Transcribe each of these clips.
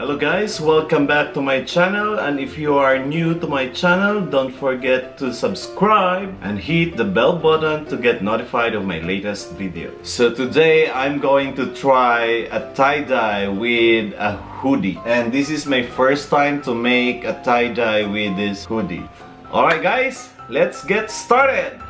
Hello guys, welcome back to my channel, and if you are new to my channel, don't forget to subscribe and hit the bell button to get notified of my latest video. So today I'm going to try a tie-dye with a hoodie, and this is my first time to make a tie-dye with this hoodie. Alright guys, let's get started!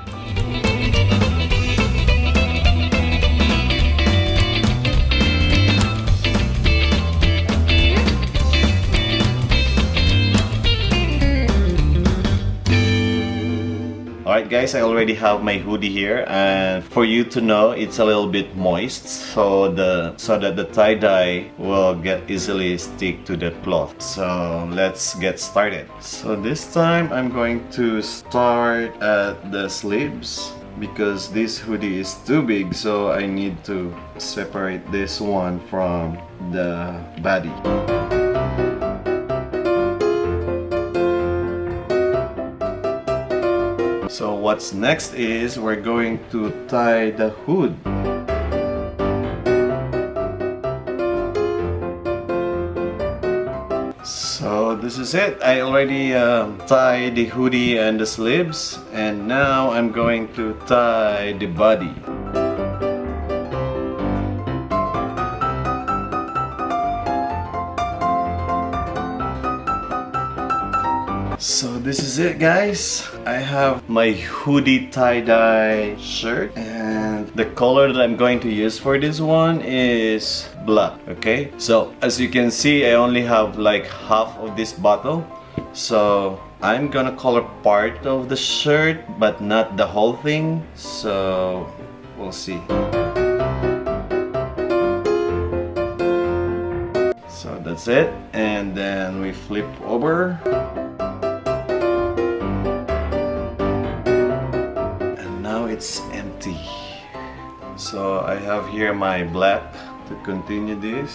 Alright guys, I already have my hoodie here, and for you to know, it's a little bit moist so that the tie-dye will get easily stick to the cloth. So let's get started. So this time I'm going to start at the sleeves because this hoodie is too big, so I need to separate this one from the body. So what's next is we're going to tie the hood. So this is it. I already tied the hoodie and the sleeves, and now I'm going to tie the body. So this is it guys. I have my hoodie tie-dye shirt, and the color that I'm going to use for this one is black. Okay, so as you can see, I only have like half of this bottle, so I'm gonna color part of the shirt but not the whole thing, so we'll see. So that's it, and then we flip over. It's empty. So I have here my black to continue this.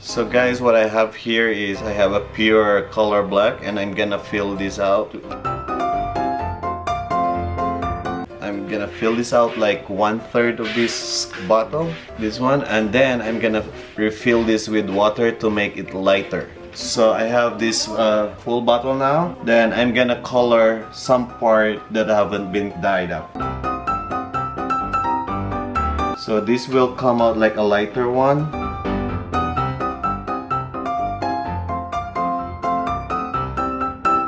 So guys, what I have here is I have a pure color black, and I'm gonna fill this out. I'm gonna fill this out like 1/3 of this bottle, this one, and then I'm gonna refill this with water to make it lighter. So I have this full bottle now. Then I'm gonna color some part that haven't been dyed up. So this will come out like a lighter one.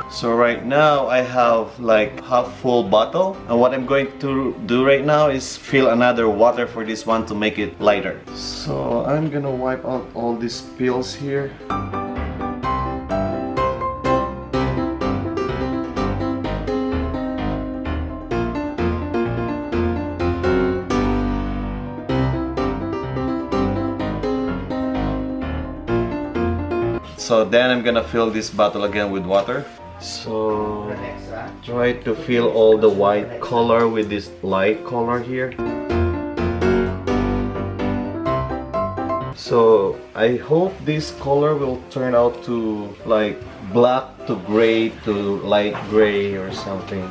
So right now I have like half full bottle, and what I'm going to do right now is fill another water for this one to make it lighter. So I'm gonna wipe out all these pills here. So then I'm gonna fill this bottle again with water. So try to fill all the white color with this light color here. So I hope this color will turn out to like black to gray to light gray or something.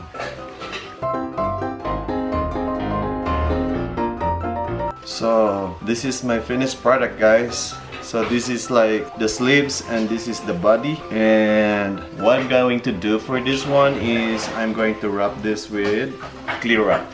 So this is my finished product guys. So this is like the sleeves, and this is the body. And what I'm going to do for this one is I'm going to wrap this with clear wrap.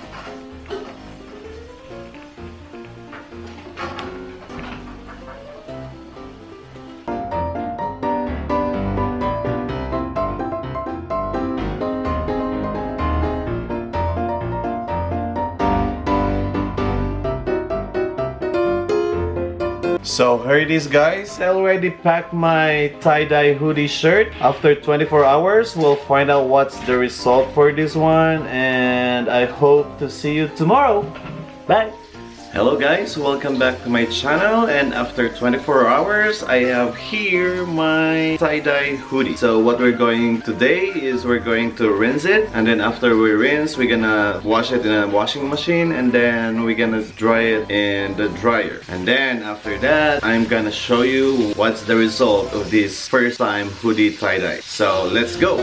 So here it is guys, I already packed my tie-dye hoodie shirt. After 24 hours, we'll find out what's the result for this one, and I hope to see you tomorrow. Bye! Hello guys, welcome back to my channel, and after 24 hours I have here my tie-dye hoodie. So what we're going today is we're going to rinse it, and then after we rinse we're gonna wash it in a washing machine, and then we're gonna dry it in the dryer. And then after that I'm gonna show you what's the result of this first time hoodie tie-dye. So let's go!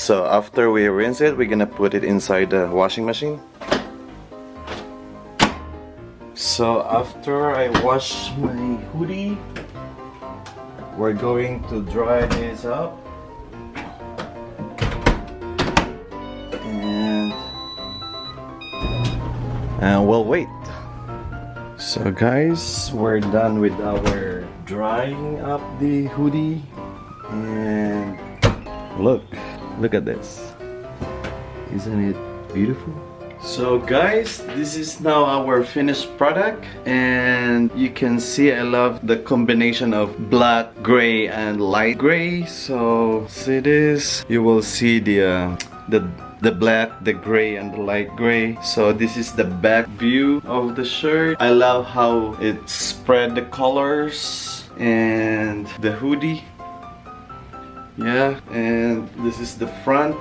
So after we rinse it, we're gonna put it inside the washing machine. So after I wash my hoodie, we're going to dry this up. And we'll wait. So guys, we're done with our drying up the hoodie. And look at this. Isn't it beautiful? So guys, this is now our finished product, and you can see I love the combination of black, gray, and light gray. So see this, you will see the black, the gray, and the light gray. So this is the back view of the shirt. I love how it spread the colors and the hoodie. Yeah, and this is the front.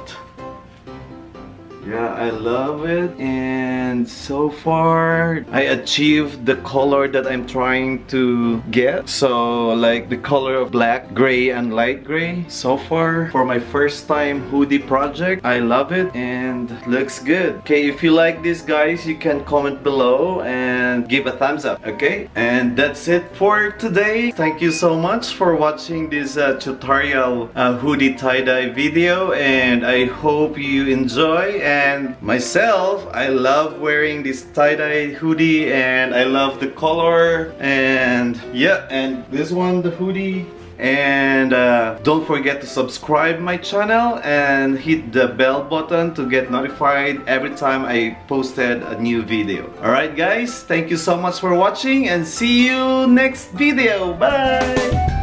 Yeah, I love it, and so far I achieved the color that I'm trying to get. So like the color of black, gray, and light gray. So far for my first time hoodie project, I love it and looks good. Okay, if you like this guys, you can comment below and give a thumbs up. Okay, and that's it for today. Thank you so much for watching this tutorial hoodie tie-dye video, and I hope you enjoy. And myself, I love wearing this tie-dye hoodie, and I love the color, and yeah, and this one, the hoodie. And don't forget to subscribe my channel and hit the bell button to get notified every time I posted a new video. Alright guys, thank you so much for watching, and see you next video. Bye!